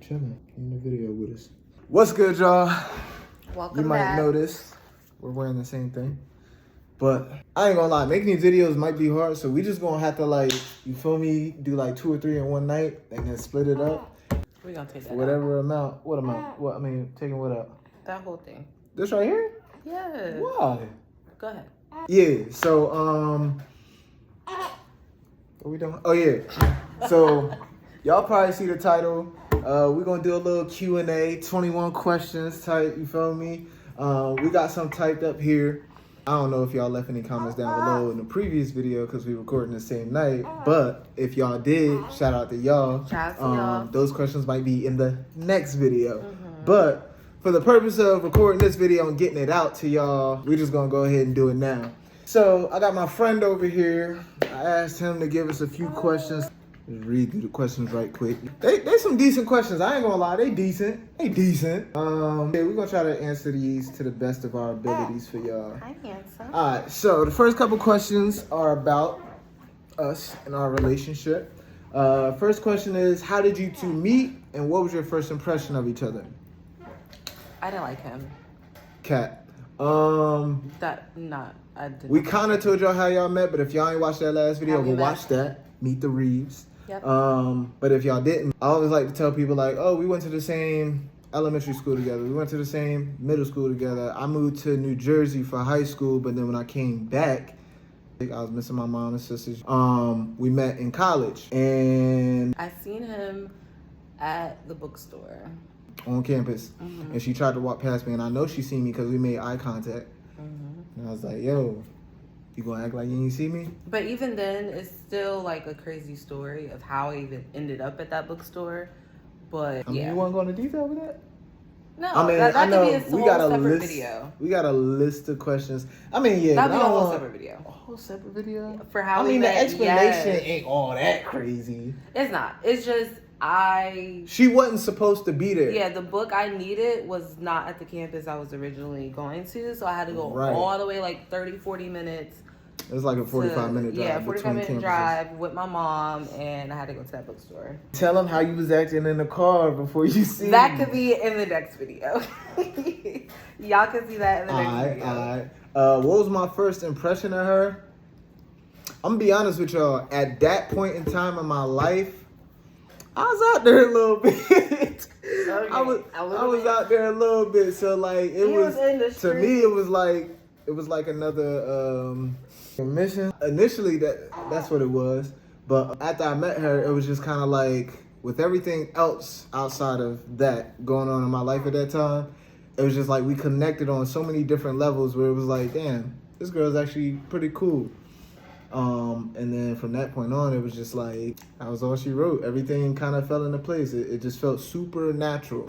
chilling in the video with us. What's good, y'all? Welcome You might back. notice we're wearing the same thing. But I ain't gonna lie, making these videos might be hard, so we just gonna have to, like, you feel me, do like 2 or 3 in one night and then split it up. We're gonna take that Whatever out. amount. What amount? What, I mean, taking what out? That whole thing. This right here? Yeah. Why? Go ahead. Yeah, so, what we doing? Oh, yeah. So, y'all probably see the title. We're gonna do a little Q&A, 21 questions type, you feel me? We got some typed up here. I don't know if y'all left any comments down below in the previous video because we recording the same night. But if y'all did, shout out to y'all. Shout out to y'all. Those questions might be in the next video. But for the purpose of recording this video and getting it out to y'all, we're just gonna go ahead and do it now. So I got my friend over here. I asked him to give us a few questions. Just read through the questions right quick. They some decent questions. I ain't gonna lie, they decent. Yeah, we're gonna try to answer these to the best of our abilities for y'all. Hi, handsome. Alright, so the first couple questions are about us and our relationship. First question is, how did you two meet and what was your first impression of each other? I didn't like him. Kat. I didn't. We kind of told y'all how y'all met, but if y'all ain't watched that last video, How we go met? watch that. Meet the Reeves. Yep. But if y'all didn't, I always like to tell people like, oh, we went to the same elementary school together. We went to the same middle school together. I moved to New Jersey for high school, but then when I came back, I was missing my mom and sisters. We met in college and I seen him at the bookstore. on campus, and she tried to walk past me, and I know she seen me because we made eye contact. And I was like, yo, you gonna act like you didn't see me? But even then, it's still like a crazy story of how I even ended up at that bookstore. But I mean, yeah. you want to go into detail with that? No, I mean, that I could know be a we whole got a separate list. video. We got a list of questions. I mean, yeah, That'd but be I a don't whole want separate video. a whole separate video For how I we mean, met, the explanation yes. ain't all that crazy. It's not. It's just She wasn't supposed to be there. Yeah, the book I needed was not at the campus I was originally going to, so I had to go Right. all the way like 30, 40 minutes. It was like a 45-minute drive. Yeah, 45-minute between campuses. drive with my mom, and I had to go to that bookstore. Tell them how you was acting in the car before you see That me. could be in the next video. Y'all can see that in the next video. Alright. What was my first impression of her? I'm gonna be honest with y'all. At that point in time in my life, I was out there a little bit. I was out there a little bit. So like it was in the to me it was like another mission. Initially that's what it was. But after I met her, it was just kind of like with everything else outside of that going on in my life at that time, it was just like we connected on so many different levels where it was like, damn, this girl's actually pretty cool. And then from that point on, it was just like, that was all she wrote. Everything kind of fell into place. It just felt super natural.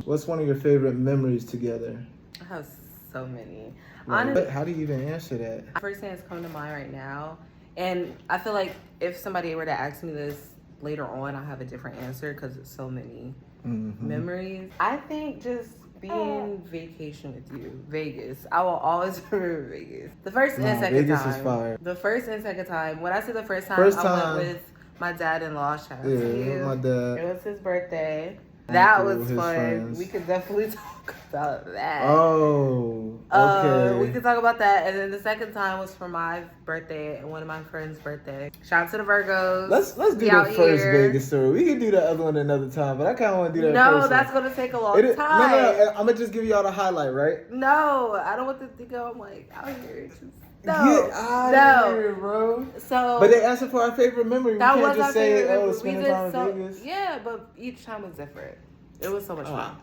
What's one of your favorite memories together? I have so many. Like, Honestly, how do you even answer that? first thing that's coming to mind right now, and I feel like if somebody were to ask me this later on, I'll have a different answer because it's so many memories. I think just being vacation with you, Vegas. I will always remember Vegas. The first and second Vegas time. is fire. The first and second time. When I say the first time, I went with my dad-in-law. Shout out to you. My dad. It was his birthday. That Uncle, was his fun. friends. We could definitely talk about that. Oh, okay. We could talk about that. And then the second time was for my birthday and one of my friends' birthday. Shout out to the Virgos. Let's do Be the out first here. Vegas story. We can do the other one another time, but I kind of want to do that No, first that's one. going to take a long No, time. I'm going to just give y'all the highlight, right? No, I don't want to think I'm like out here. Just, no. Get out of here, bro. So, But they asked for our favorite memory. We that can't was just our say, favorite memory. spending We did time in Vegas. Yeah, but each time was different. It was so much fun.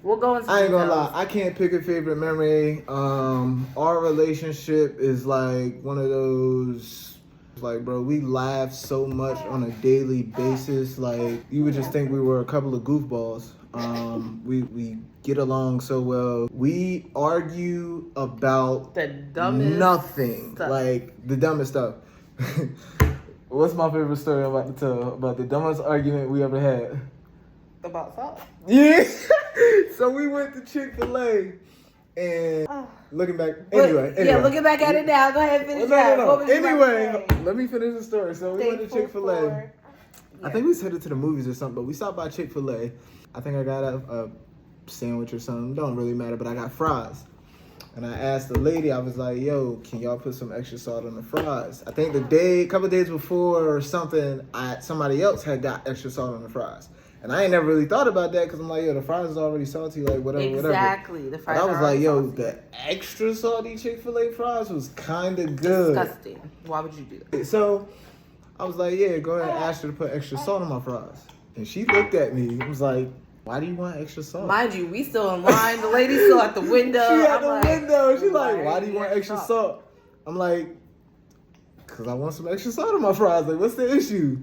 We'll go into I ain't gonna details. lie, I can't pick a favorite memory. Our relationship is like one of those, like, bro, we laugh so much on a daily basis. Like, you would just think we were a couple of goofballs. We get along so well. We argue about the dumbest nothing, stuff. like the dumbest stuff. What's my favorite story I'm about to tell about the dumbest argument we ever had? About salt. Yeah. So we went to Chick-fil-A and looking back, anyway. Yeah, looking back at it now. Go ahead and finish No. What was you about to Anyway, say? let me finish the story. So we went to Chick-fil-A I think we was headed to the movies or something, but we stopped by Chick-fil-A. I think I got a sandwich or something. Don't really matter, but I got fries. And I asked the lady, I was like, yo, can y'all put some extra salt on the fries? I think a couple days before or something, somebody else had got extra salt on the fries. And I ain't never really thought about that because I'm like, yo, the fries is already salty, like whatever. Exactly. The fries but I was like, yo, salty. the extra salty Chick-fil-A fries was kind of good. Disgusting. Why would you do that? So I was like, yeah, go ahead and ask her to put extra salt on my fries. And she looked at me and was like, why do you want extra salt? Mind you, we still in line. The lady's still at the window. She at the window. She's like, why do you want extra salt? I'm like, because I want some extra salt on my fries. Like, what's the issue?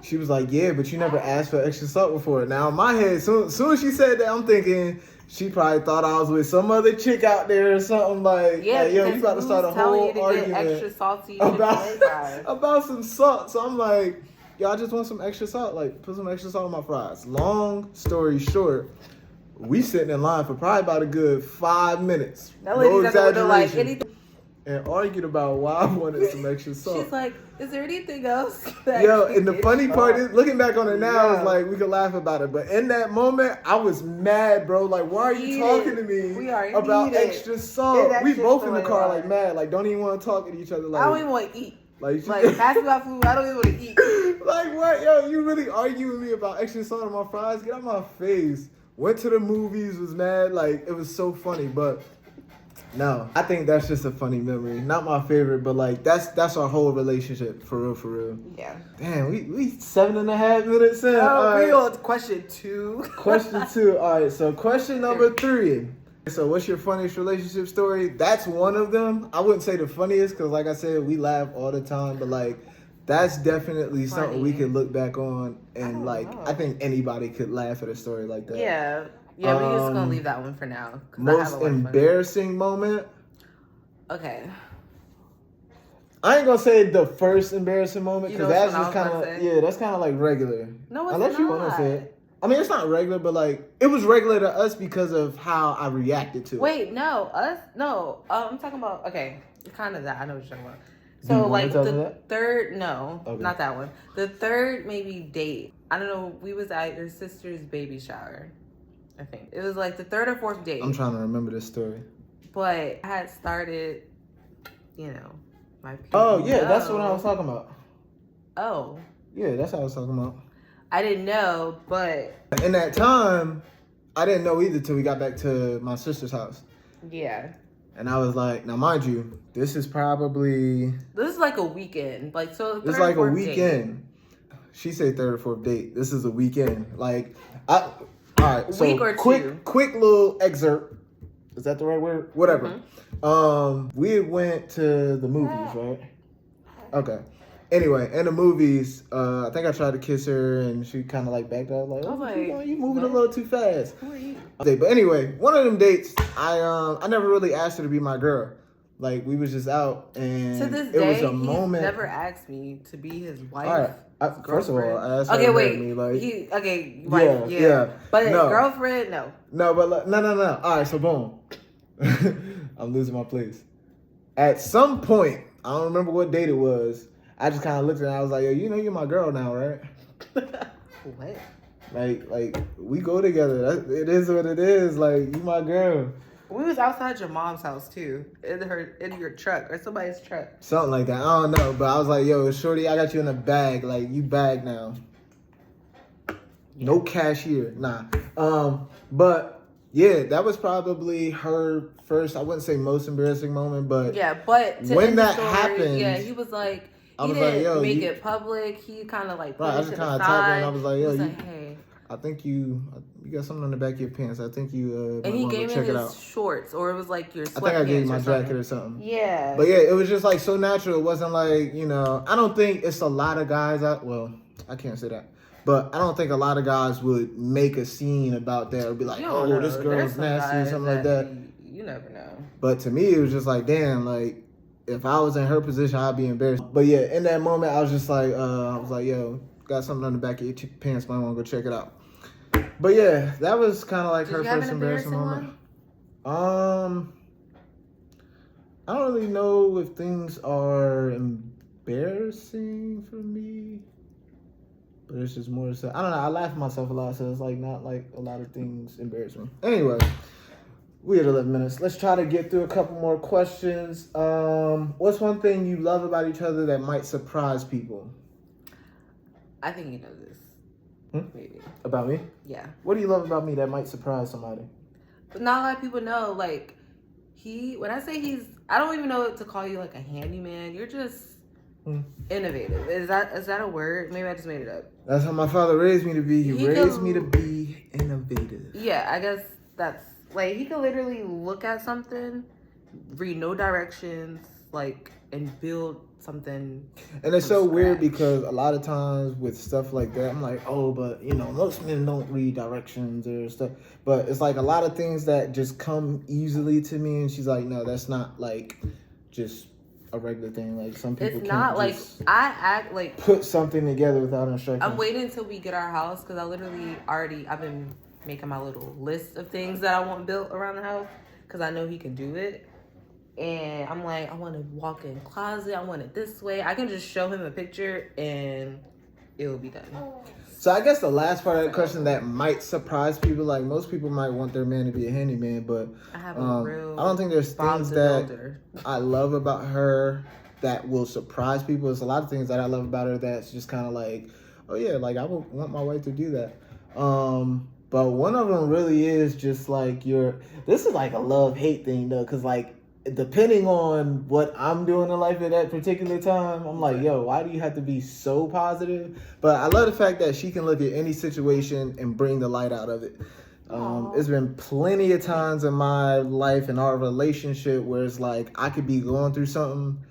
She was like, yeah, but you never asked for extra salt before. Now, in my head, soon as she said that, I'm thinking she probably thought I was with some other chick out there or something like, yo, you about to start a whole argument extra salty about some salt. So I'm like, yo, I just want some extra salt. Like, put some extra salt on my fries. Long story short, we sitting in line for probably about a good 5 minutes. That lady's at the window like, anything. And argued about why I wanted some extra salt. She's like, is there anything else? Yo, and the funny part is, looking back on it now, it's like, we could laugh about it. But in that moment, I was mad, bro. Like, why are you talking to me about extra salt? We both in the car, like, mad. Like, don't even want to talk to each other. Like, I don't even want to eat. Like pass me my food. I don't even want to eat. Like, what? Yo, you really arguing with me about extra salt on my fries? Get out my face. Went to the movies, was mad. Like, it was so funny, but... No, I think that's just a funny memory. Not my favorite, but like that's our whole relationship for real. Yeah. Damn, we 7.5 minutes in. We on question 2. Question 2. All right. So question number 3. So what's your funniest relationship story? That's one of them. I wouldn't say the funniest because, like I said, we laugh all the time. But like, that's definitely something we could look back on and I think anybody could laugh at a story like that. Yeah. Yeah, we're just gonna leave that one for now. Most embarrassing moment. Okay. I ain't gonna say the first embarrassing moment because that's just kind of that's kind of like regular. No, it's unless not. You want to say it. I mean, it's not regular, but like it was regular to us because of how I reacted to it. Wait, no, us, no. I'm talking about kind of that. I know what you're talking about. So like the third, not that one. The third maybe date. I don't know. We was at your sister's baby shower. I think it was like the 3rd or 4th date. I'm trying to remember this story. But I had started, my period. Oh yeah, that's what I was talking about. Oh. Yeah, that's what I was talking about. I didn't know, but in that time, I didn't know either till we got back to my sister's house. Yeah. And I was like, now mind you, this is like a weekend. Like so. It's like a weekend. Date. She said 3rd or 4th date. This is a weekend. Like all right, so week or quick little excerpt. Is that the right word? Whatever. Mm-hmm. We went to the movies, right? Okay. Anyway, in the movies, I think I tried to kiss her and she kind of like backed up, like, you moving a little too fast. Who are you? But anyway, one of them dates, I never really asked her to be my girl. Like we was just out and to this day, was a moment. Never asked me to be his wife. All right. First of all, I asked her to marry me. Like, yeah. But girlfriend, no. No, but no. All right, so boom. I'm losing my place. At some point, I don't remember what date it was. I just kind of looked at her and I was like, yo, you're my girl now, right? What? Like we go together. It is what it is. Like, you my girl. We was outside your mom's house too, in your truck or somebody's truck. Something like that. I don't know, but I was like, "Yo, shorty, I got you in a bag. Like you bag now. No cashier, nah." But yeah, that was probably her first. I wouldn't say most embarrassing moment, but but when that happened, he was like, he didn't make it public. He kind of like right. I just kind of tapped her and I was like, "Yo, hey." I think you got something on the back of your pants. I think you and he gave me check his shorts, or it was like your sweatpants. I think I gave you my jacket or something. Yeah. But yeah, it was just like so natural. It wasn't like, I don't think it's a lot of guys well, I can't say that. But I don't think a lot of guys would make a scene about that or be like, oh, this girl's nasty or something like that. You never know. But to me, it was just like, damn, like if I was in her position, I'd be embarrassed. But yeah, in that moment, I was just like, yo, got something on the back of your pants, might want to go check it out. But yeah, that was kind of like her first embarrassing moment. I don't really know if things are embarrassing for me. But it's just more so, I don't know, I laugh at myself a lot, so it's like not like a lot of things embarrass me. Anyway, we at 11 minutes. Let's try to get through a couple more questions. What's one thing you love about each other that might surprise people? I think you know this. Maybe. About me? Yeah. What do you love about me that might surprise somebody? But not a lot of people know, like, when I say I don't even know what to call you, like, a handyman. You're just innovative. Is that a word? Maybe I just made it up. That's how my father raised me to be. He raised me to be innovative. Yeah, I guess that's, like, he could literally look at something, read no directions, like, and build something. And it's so weird because a lot of times with stuff like that, I'm like, oh, but you know, most men don't read directions or stuff. But it's like a lot of things that just come easily to me, and she's like, no, that's not like just a regular thing. Like some people it's not like I act like put something together without instructions. I'm waiting until we get our house because I've been making my little list of things that I want built around the house because I know he can do it. And I'm like, I want to walk in closet. I want it this way. I can just show him a picture and it will be done. So I guess the last part of that question that might surprise people, like most people might want their man to be a handyman, but I don't think there's things that I love about her that will surprise people. There's a lot of things that I love about her that's just kind of like, oh yeah, like I would want my wife to do that. But one of them really is just like this is like a love-hate thing though, because like, depending on what I'm doing in life at that particular time, I'm like, yo, why do you have to be so positive? But I love the fact that she can look at any situation and bring the light out of it. It's been plenty of times in my life and our relationship where it's like I could be going through something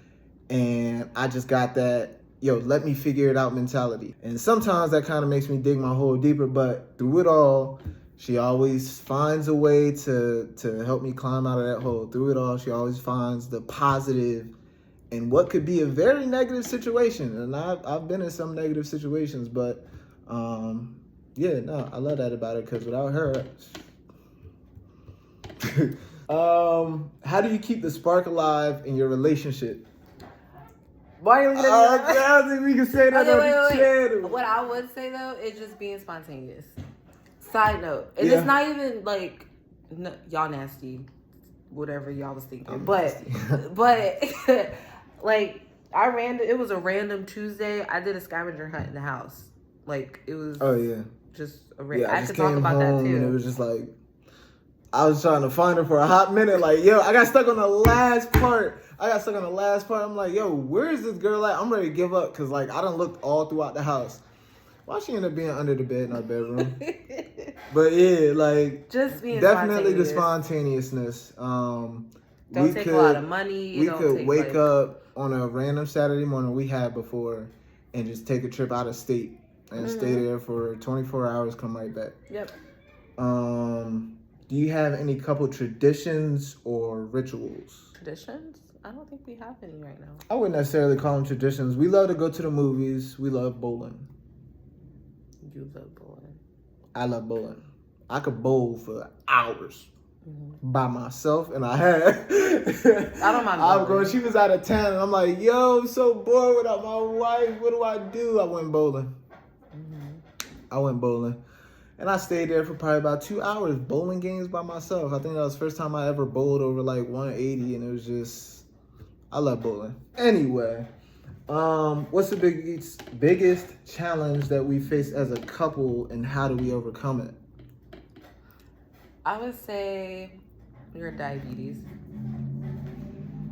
and I just got that, yo, let me figure it out mentality. And sometimes that kind of makes me dig my hole deeper, but through it all, she always finds a way to help me climb out of that hole. Through it all, she always finds the positive in what could be a very negative situation. And I've been in some negative situations, but yeah, no, I love that about her because without her, how do you keep the spark alive in your relationship? Why are you looking at me? I don't think we can say that on the channel. What I would say though is just being spontaneous. Side note, and it's not even like y'all nasty, whatever y'all was thinking, but like it was a random Tuesday. I did a scavenger hunt in the house, like it was. Oh yeah, just a I could talk about that too. And it was just like I was trying to find her for a hot minute. Like yo, I got stuck on the last part. I'm like, yo, where is this girl at? I'm ready to give up because like I done looked all throughout the house. Why she ended up being under the bed in our bedroom? But yeah, like just being definitely the spontaneousness. Don't take a lot of money. We could wake up on a random Saturday morning we had before and just take a trip out of state and stay there for 24 hours, come right back. Yep. Do you have any couple traditions or rituals? Traditions? I don't think we have any right now. I wouldn't necessarily call them traditions. We love to go to the movies. We love bowling. You love bowling. I love bowling. I could bowl for hours by myself, and I had. I don't mind bowling. Going. She was out of town, and I'm like, yo, I'm so bored without my wife. What do? I went bowling. And I stayed there for probably about 2 hours bowling games by myself. I think that was the first time I ever bowled over like 180, and it was just, I love bowling. Anyway. What's the biggest challenge that we face as a couple, and how do we overcome it? I would say your diabetes.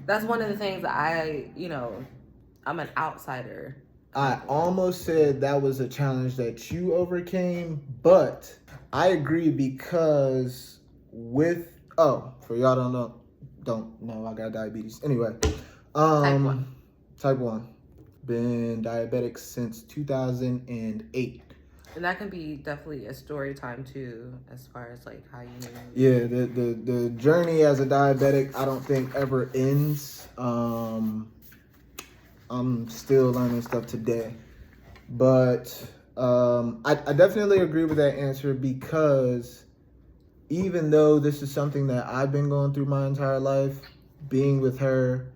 That's one of the things that I'm an outsider. I almost said that was a challenge that you overcame, but I agree because for y'all don't know, I got diabetes. Anyway, Type 1. Been diabetic since 2008. And that can be definitely a story time too, as far as like how you know. Yeah, the journey as a diabetic, I don't think ever ends. I'm still learning stuff today, but I definitely agree with that answer because even though this is something that I've been going through my entire life, being with her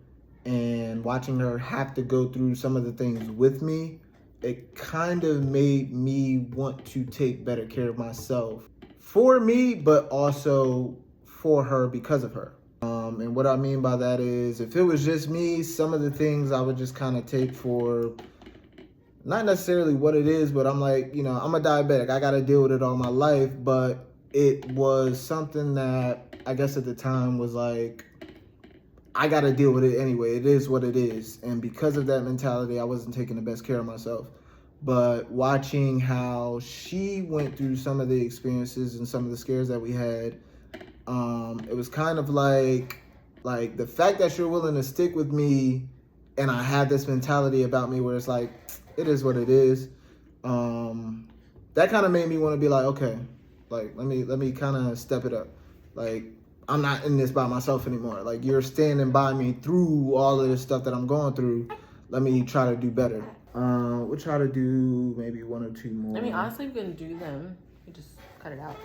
and watching her have to go through some of the things with me, it kind of made me want to take better care of myself for me, but also for her because of her. And what I mean by that is, if it was just me, some of the things I would just kind of take for not necessarily what it is, but I'm like, you know, I'm a diabetic. I got to deal with it all my life. But it was something that I guess at the time was like, I got to deal with it anyway. It is what it is. And because of that mentality, I wasn't taking the best care of myself. But watching how she went through some of the experiences and some of the scares that we had, it was kind of like the fact that you're willing to stick with me, and I had this mentality about me where it's like, it is what it is. That kind of made me want to be like, okay, like let me kind of step it up. Like, I'm not in this by myself anymore. Like, you're standing by me through all of this stuff that I'm going through. Let me try to do better. We'll try to do maybe one or two more. I mean, honestly, we can do them. You just cut it out.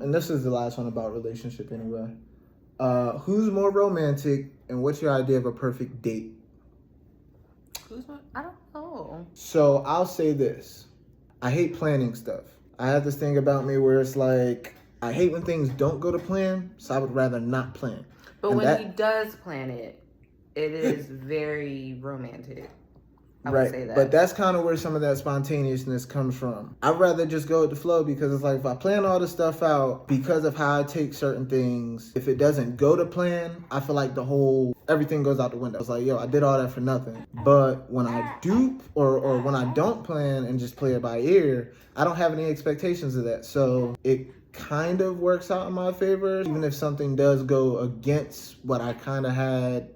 And this is the last one about relationship anyway. Who's more romantic, and what's your idea of a perfect date? I don't know. So I'll say this. I hate planning stuff. I have this thing about me where it's like, I hate when things don't go to plan, so I would rather not plan. But when he does plan it, it is very romantic. I would say that. But that's kind of where some of that spontaneousness comes from. I'd rather just go with the flow, because it's like, if I plan all this stuff out, because of how I take certain things, if it doesn't go to plan, I feel like everything goes out the window. It's like, yo, I did all that for nothing. But when I do, or when I don't plan and just play it by ear, I don't have any expectations of that. So it kind of works out in my favor. Even if something does go against what I kind of had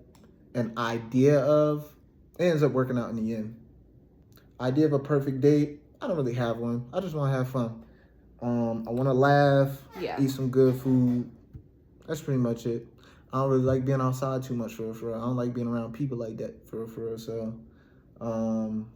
an idea of, it ends up working out in the end. Idea of a perfect date, I don't really have one. I just want to have fun. I want to laugh, eat some good food. That's pretty much it. I don't really like being outside too much, for real. I don't like being around people like that, for real. So,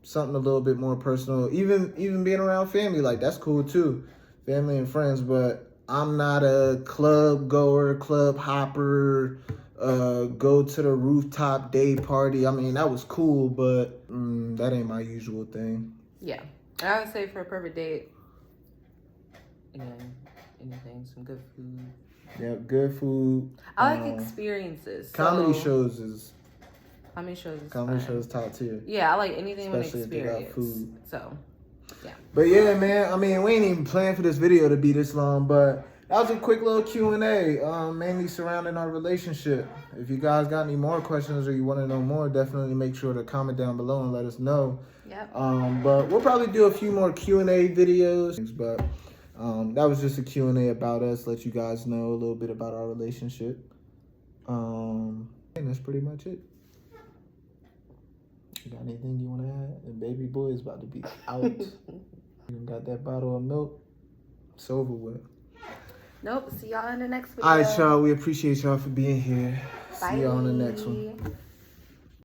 something a little bit more personal. Even being around family, like, that's cool too. Family and friends, but I'm not a club goer, club hopper, go to the rooftop day party. I mean, that was cool, but that ain't my usual thing. Yeah. I would say for a perfect date, again, anything, some good food. Yeah, good food. I like experiences. Comedy shows top tier. Yeah, I like anything with Especially experience. if they got food. So, yeah. But yeah, man, I mean, we ain't even planned for this video to be this long, but that was a quick little Q&A, mainly surrounding our relationship. If you guys got any more questions or you want to know more, definitely make sure to comment down below and let us know. Yep. But we'll probably do a few more Q&A videos. But that was just a Q&A about us, let you guys know a little bit about our relationship. And that's pretty much it. You got anything you want to add? The baby boy is about to be out. You got that bottle of milk. It's over with. Nope. See y'all in the next video. All right, y'all. We appreciate y'all for being here. Bye. See y'all on the next one.